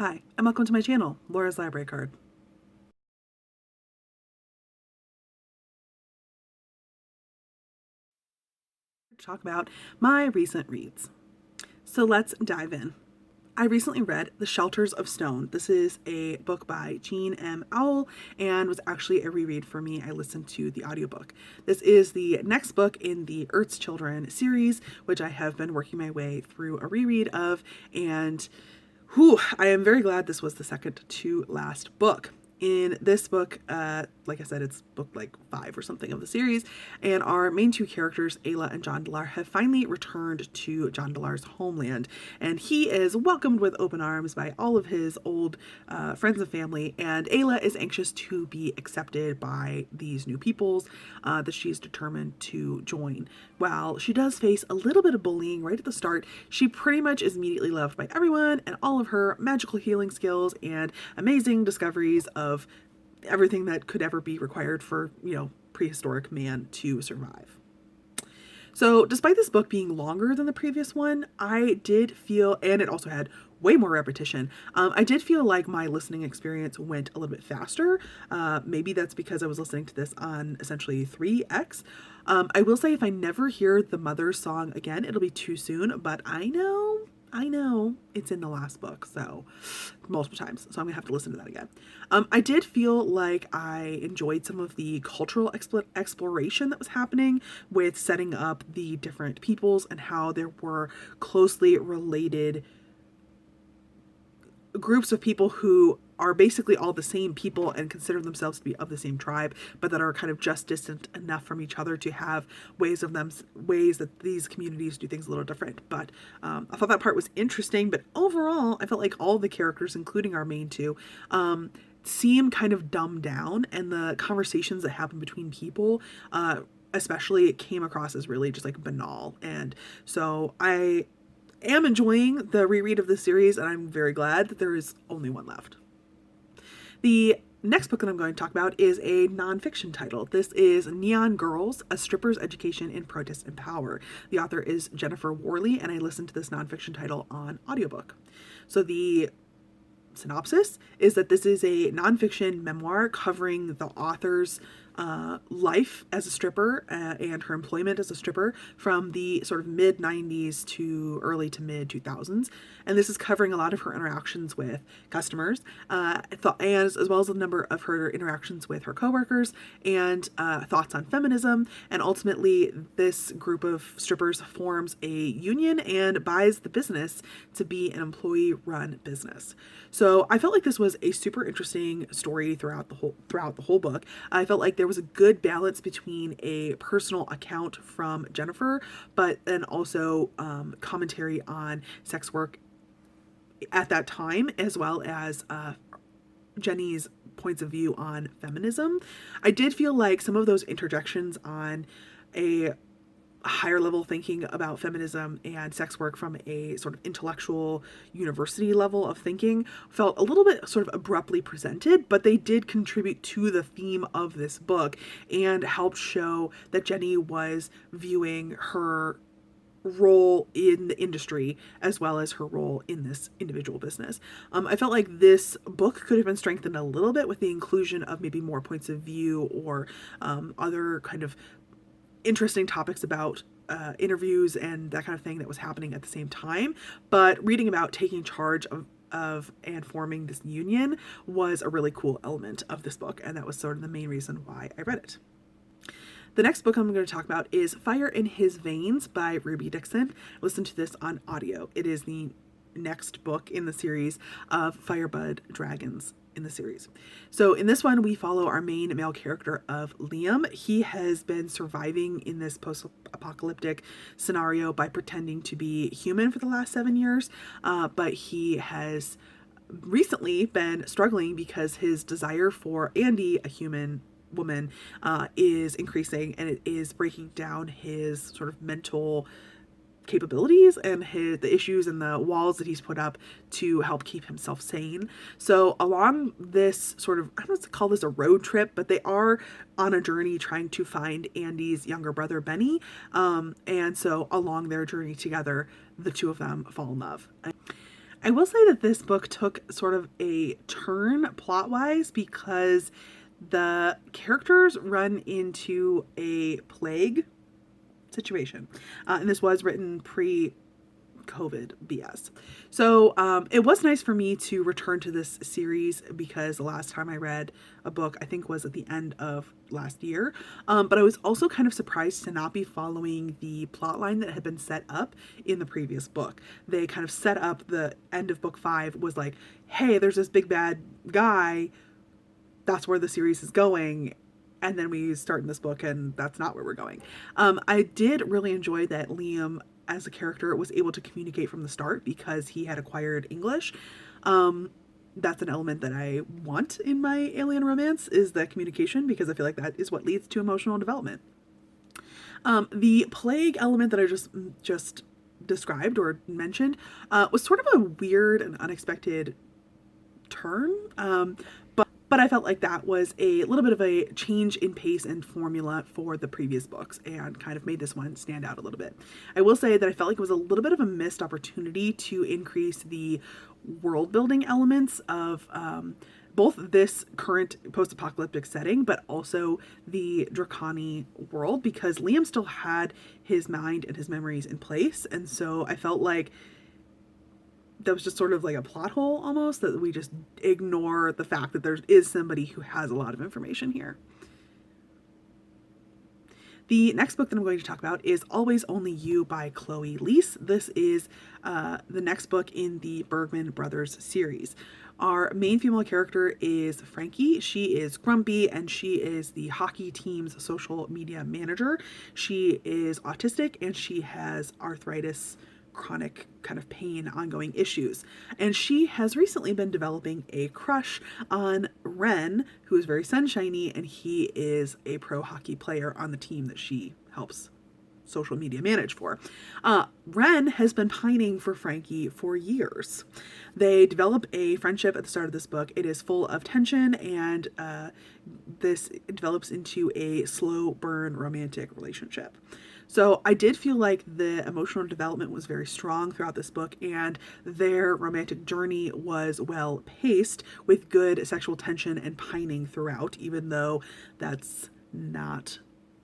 Hi, and welcome to my channel, Laura's Library Card. To talk about my recent reads. So let's dive in. I recently read The Shelters of Stone. This is a book by Jean M. Auel and was actually a reread for me. I listened to the audiobook. This is the next book in the Earth's Children series, which I have been working my way through a reread of, and I am very glad this was the second to last book. In this book, like I said, it's book like 5 or something of the series, and our main two characters, Ayla and Jondalar, have finally returned to Jondalar's homeland, and he is welcomed with open arms by all of his old friends and family, and Ayla is anxious to be accepted by these new peoples that she is determined to join. While she does face a little bit of bullying right at the start, she pretty much is immediately loved by everyone, and all of her magical healing skills and amazing discoveries of everything that could ever be required for, prehistoric man to survive. So, despite this book being longer than the previous one, I did feel, and it also had way more repetition, I did feel like my listening experience went a little bit faster. Maybe that's because I was listening to this on essentially 3x. I will say if I never hear the mother's song again, it'll be too soon, but I know it's in the last book, so multiple times, so I'm gonna have to listen to that again. I did feel like I enjoyed some of the cultural exploration that was happening with setting up the different peoples and how there were closely related groups of people who are basically all the same people and consider themselves to be of the same tribe, but that are kind of just distant enough from each other to have ways that these communities do things a little different. But I thought that part was interesting. But overall, I felt like all the characters, including our main two, seem kind of dumbed down, and the conversations that happen between people, especially, it came across as really just like banal. And so I am enjoying the reread of this series, and I'm very glad that there is only one left. The next book that I'm going to talk about is a nonfiction title. This is Neon Girls, A Stripper's Education in Protest and Power. The author is Jennifer Worley, and I listened to this nonfiction title on audiobook. So the synopsis is that this is a nonfiction memoir covering the author's life as a stripper and her employment as a stripper from the sort of mid 90s to early to mid 2000s. And this is covering a lot of her interactions with customers, and as well as a number of her interactions with her coworkers, and thoughts on feminism. And ultimately, this group of strippers forms a union and buys the business to be an employee-run business. So I felt like this was a super interesting story throughout the whole book. I felt like there was a good balance between a personal account from Jennifer, but then also commentary on sex work at that time, as well as Jenny's points of view on feminism. I did feel like some of those interjections on a higher level thinking about feminism and sex work from a sort of intellectual university level of thinking felt a little bit sort of abruptly presented, but they did contribute to the theme of this book and helped show that Jenny was viewing her role in the industry as well as her role in this individual business. I felt like this book could have been strengthened a little bit with the inclusion of maybe more points of view or other kind of interesting topics about interviews and that kind of thing that was happening at the same time. But reading about taking charge of and forming this union was a really cool element of this book, and that was sort of the main reason why I read it. The next book I'm going to talk about is Fire in His Veins by Ruby Dixon. Listen to this on audio. It is the next book in the series of Firebud Dragons in the series. So in this one, we follow our main male character of Liam. He has been surviving in this post-apocalyptic scenario by pretending to be human for the last 7 years, but he has recently been struggling because his desire for Andy, a human woman, is increasing, and it is breaking down his sort of mental capabilities and the issues and the walls that he's put up to help keep himself sane. So along this sort of, I don't know if to call this a road trip, but they are on a journey trying to find Andy's younger brother Benny, and so along their journey together, the two of them fall in love. I will say that this book took sort of a turn plot wise because the characters run into a plague situation. And this was written pre COVID BS. So it was nice for me to return to this series because the last time I read a book, I think, was at the end of last year. But I was also kind of surprised to not be following the plot line that had been set up in the previous book. They kind of set up the end of book 5 was like, hey, there's this big bad guy. That's where the series is going. And then we start in this book, and that's not where we're going. I did really enjoy that Liam, as a character, was able to communicate from the start because he had acquired English. That's an element that I want in my alien romance, is that communication, because I feel like that is what leads to emotional development. The plague element that I just described or mentioned was sort of a weird and unexpected turn. But I felt like that was a little bit of a change in pace and formula for the previous books and kind of made this one stand out a little bit. I will say that I felt like it was a little bit of a missed opportunity to increase the world building elements of both this current post-apocalyptic setting, but also the Draconi world, because Liam still had his mind and his memories in place. And so I felt like that was just sort of like a plot hole almost, that we just ignore the fact that there is somebody who has a lot of information here. The next book that I'm going to talk about is Always Only You by Chloe Liese. This is the next book in the Bergman Brothers series. Our main female character is Frankie. She is grumpy and she is the hockey team's social media manager. She is autistic and she has arthritis, chronic kind of pain, ongoing issues. And she has recently been developing a crush on Ren, who is very sunshiny, and he is a pro hockey player on the team that she helps social media manage for. Ren has been pining for Frankie for years. They develop a friendship at the start of this book. It is full of tension, and this develops into a slow burn romantic relationship. So I did feel like the emotional development was very strong throughout this book, and their romantic journey was well paced with good sexual tension and pining throughout, even though that's not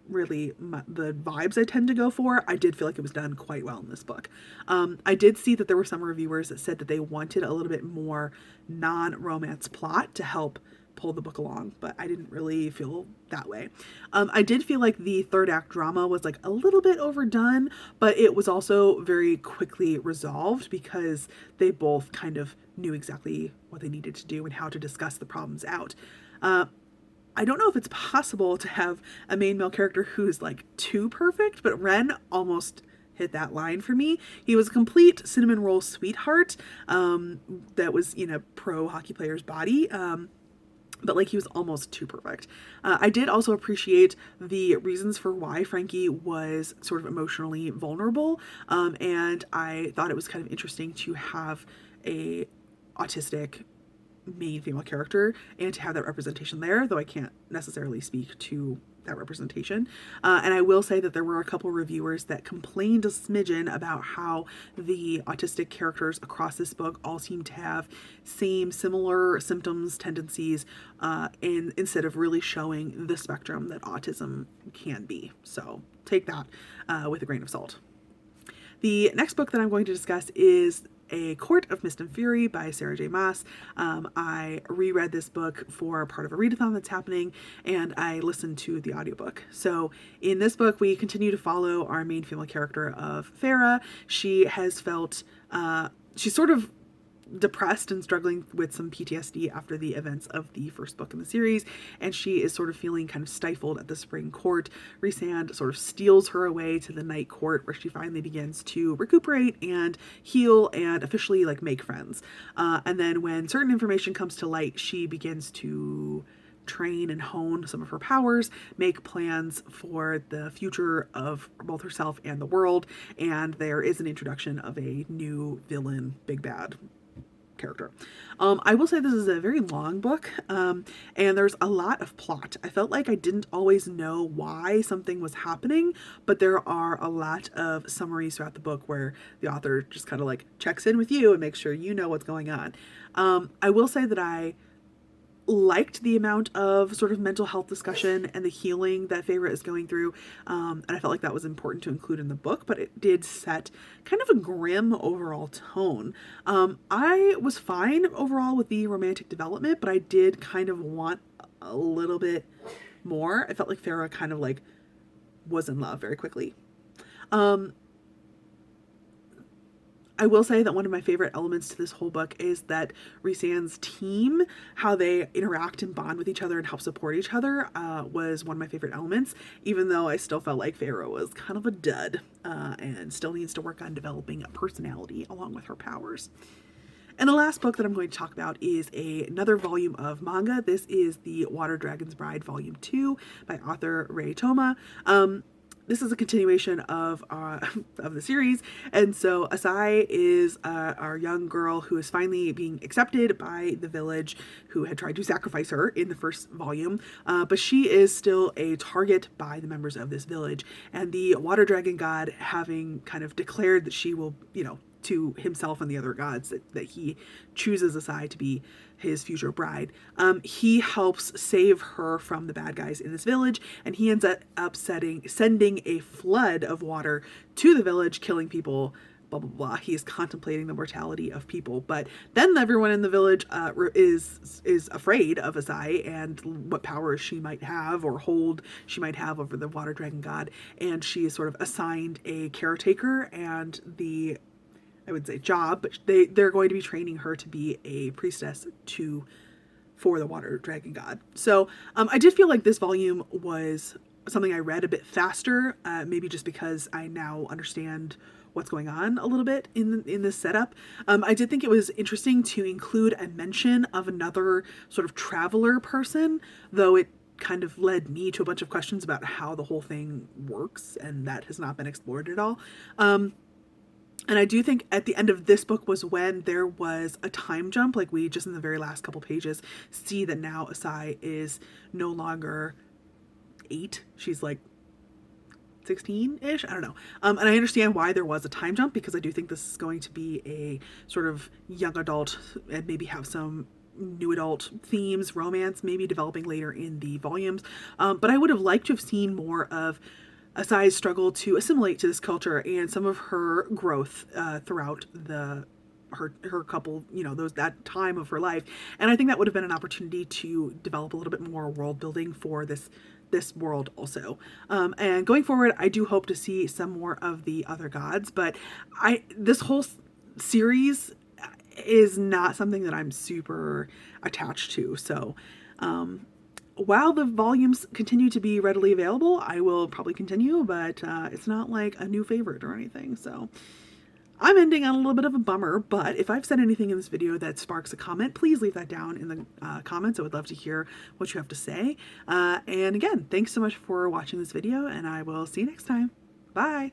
really the vibes I tend to go for. I did feel like it was done quite well in this book. I did see that there were some reviewers that said that they wanted a little bit more non-romance plot to help pull the book along, but I didn't really feel that way. I did feel like the third act drama was like a little bit overdone, but it was also very quickly resolved because they both kind of knew exactly what they needed to do and how to discuss the problems out. I don't know if it's possible to have a main male character who's like too perfect, but Ren almost hit that line for me. He was a complete cinnamon roll sweetheart that was in a pro hockey player's body. But like he was almost too perfect. I did also appreciate the reasons for why Frankie was sort of emotionally vulnerable. And I thought it was kind of interesting to have a autistic main female character and to have that representation there, though I can't necessarily speak to that representation. And I will say that there were a couple reviewers that complained a smidgen about how the autistic characters across this book all seem to have similar symptoms, tendencies, and instead of really showing the spectrum that autism can be. So take that with a grain of salt. The next book that I'm going to discuss is A Court of Mist and Fury by Sarah J. Maas. I reread this book for part of a readathon that's happening, and I listened to the audiobook. So in this book, we continue to follow our main female character of Farah. She has felt, she's sort of depressed and struggling with some PTSD after the events of the first book in the series, and she is sort of feeling kind of stifled at the spring court. Rhysand sort of steals her away to the night court, where she finally begins to recuperate and heal and officially like make friends. And then when certain information comes to light, she begins to train and hone some of her powers, make plans for the future of both herself and the world, and there is an introduction of a new villain, big bad character. I will say this is a very long book, and there's a lot of plot. I felt like I didn't always know why something was happening, but there are a lot of summaries throughout the book where the author just kind of like checks in with you and makes sure you know what's going on. I will say that I liked the amount of sort of mental health discussion and the healing that Feyre is going through, and I felt like that was important to include in the book, but it did set kind of a grim overall tone. I was fine overall with the romantic development, but I did kind of want a little bit more. I felt like Feyre kind of like was in love very quickly. I will say that one of my favorite elements to this whole book is that Rhysand's team, how they interact and bond with each other and help support each other, was one of my favorite elements, even though I still felt like Feyre was kind of a dud, and still needs to work on developing a personality along with her powers. And the last book that I'm going to talk about is another volume of manga. This is the Water Dragon's Bride Volume 2 by author Toma. This is a continuation of the series, and so Asai is our young girl who is finally being accepted by the village who had tried to sacrifice her in the first volume, but she is still a target by the members of this village, and the water dragon god, having kind of declared that she will, to himself and the other gods, that he chooses Asai to be his future bride. He helps save her from the bad guys in this village, and he ends up sending a flood of water to the village, killing people, blah, blah, blah. He is contemplating the mortality of people, but then everyone in the village is afraid of Asai and what powers she might have or hold she might have over the water dragon god, and she is sort of assigned a caretaker and I would say job, but they're going to be training her to be a priestess for the water dragon god. So I did feel like this volume was something I read a bit faster, maybe just because I now understand what's going on a little bit in this setup. I did think it was interesting to include a mention of another sort of traveler person, though it kind of led me to a bunch of questions about how the whole thing works, and that has not been explored at all. And I do think at the end of this book was when there was a time jump, like we just in the very last couple pages see that now Asai is no longer 8. She's like 16-ish. I don't know. And I understand why there was a time jump, because I do think this is going to be a sort of young adult and maybe have some new adult themes, romance maybe developing later in the volumes. But I would have liked to have seen more of Asai's struggle to assimilate to this culture and some of her growth throughout her couple, that time of her life. And I think that would have been an opportunity to develop a little bit more world building for this world also. And going forward, I do hope to see some more of the other gods, but this whole series is not something that I'm super attached to. So, while the volumes continue to be readily available, I will probably continue, but it's not like a new favorite or anything. So I'm ending on a little bit of a bummer, but if I've said anything in this video that sparks a comment, please leave that down in the comments. I would love to hear what you have to say. And again, thanks so much for watching this video, and I will see you next time. Bye!